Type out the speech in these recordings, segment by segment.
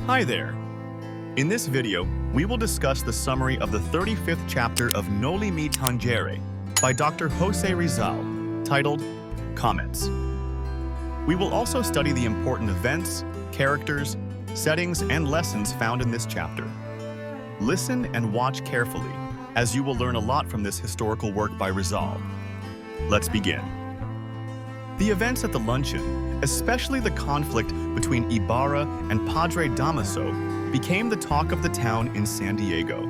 Hi there! In this video, we will discuss the summary of the 35th chapter of Noli Me Tangere by Dr. José Rizal, titled Comments. We will also study the important events, characters, settings, and lessons found in this chapter. Listen and watch carefully, as you will learn a lot from this historical work by Rizal. Let's begin. The events at the luncheon, especially the conflict between Ibarra and Padre Damaso, became the talk of the town in San Diego.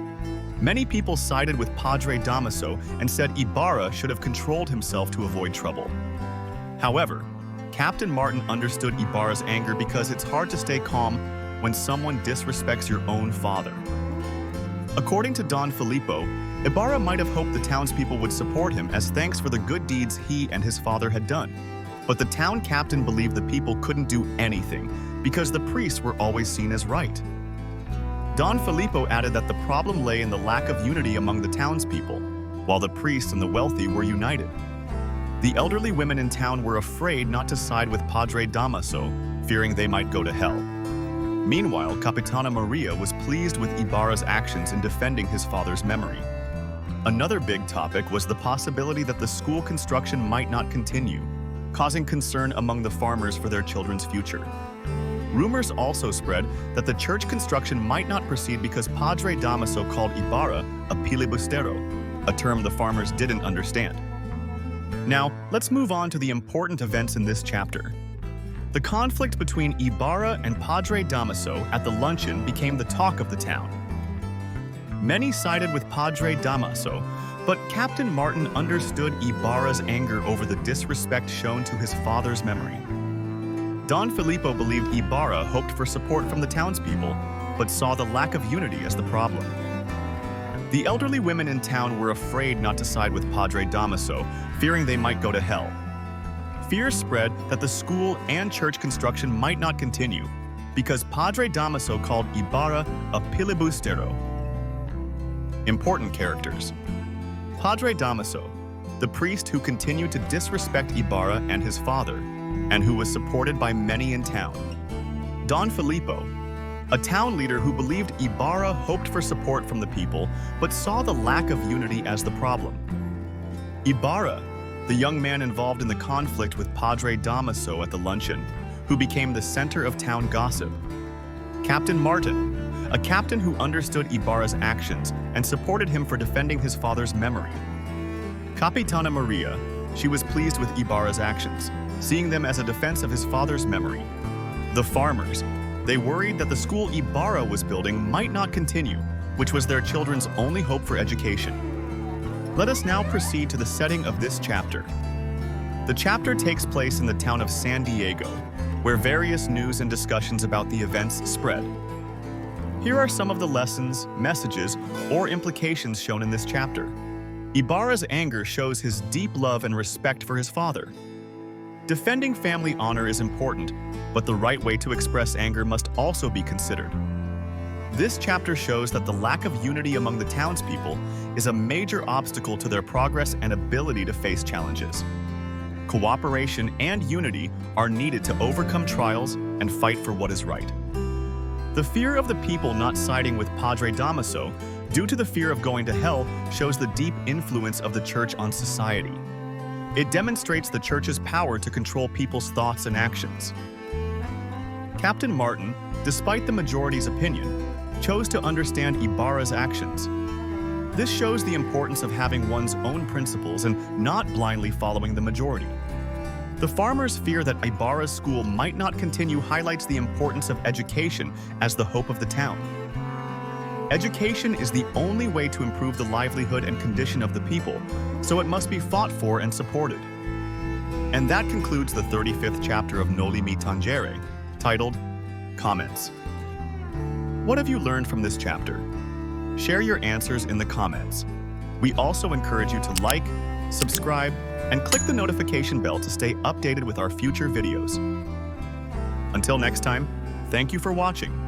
Many people sided with Padre Damaso and said Ibarra should have controlled himself to avoid trouble. However, Captain Martin understood Ibarra's anger because it's hard to stay calm when someone disrespects your own father. According to Don Filippo, Ibarra might have hoped the townspeople would support him as thanks for the good deeds he and his father had done. But the town captain believed the people couldn't do anything because the priests were always seen as right. Don Filippo added that the problem lay in the lack of unity among the townspeople, while the priests and the wealthy were united. The elderly women in town were afraid not to side with Padre Damaso, fearing they might go to hell. Meanwhile, Capitana Maria was pleased with Ibarra's actions in defending his father's memory. Another big topic was the possibility that the school construction might not continue, causing concern among the farmers for their children's future. Rumors also spread that the church construction might not proceed because Padre Damaso called Ibarra a filibustero, a term the farmers didn't understand. Now, let's move on to the important events in this chapter. The conflict between Ibarra and Padre Damaso at the luncheon became the talk of the town. Many sided with Padre Damaso, but Captain Martin understood Ibarra's anger over the disrespect shown to his father's memory. Don Filippo believed Ibarra hoped for support from the townspeople, but saw the lack of unity as the problem. The elderly women in town were afraid not to side with Padre Damaso, fearing they might go to hell. Fears spread that the school and church construction might not continue because Padre Damaso called Ibarra a filibustero. Important characters. Padre Damaso, the priest who continued to disrespect Ibarra and his father, and who was supported by many in town. Don Filippo, a town leader who believed Ibarra hoped for support from the people, but saw the lack of unity as the problem. Ibarra, the young man involved in the conflict with Padre Damaso at the luncheon, who became the center of town gossip. Captain Martin, a captain who understood Ibarra's actions and supported him for defending his father's memory. Capitana Maria, she was pleased with Ibarra's actions, seeing them as a defense of his father's memory. The farmers, they worried that the school Ibarra was building might not continue, which was their children's only hope for education. Let us now proceed to the setting of this chapter. The chapter takes place in the town of San Diego, where various news and discussions about the events spread. Here are some of the lessons, messages, or implications shown in this chapter. Ibarra's anger shows his deep love and respect for his father. Defending family honor is important, but the right way to express anger must also be considered. This chapter shows that the lack of unity among the townspeople is a major obstacle to their progress and ability to face challenges. Cooperation and unity are needed to overcome trials and fight for what is right. The fear of the people not siding with Padre Damaso due to the fear of going to hell shows the deep influence of the church on society. It demonstrates the church's power to control people's thoughts and actions. Captain Martin, despite the majority's opinion, chose to understand Ibarra's actions. This shows the importance of having one's own principles and not blindly following the majority. The farmers' fear that Ibarra's school might not continue highlights the importance of education as the hope of the town. Education is the only way to improve the livelihood and condition of the people, so it must be fought for and supported. And that concludes the 35th chapter of Noli Me Tangere, titled Comments. What have you learned from this chapter? Share your answers in the comments. We also encourage you to like, subscribe, and click the notification bell to stay updated with our future videos. Until next time, thank you for watching.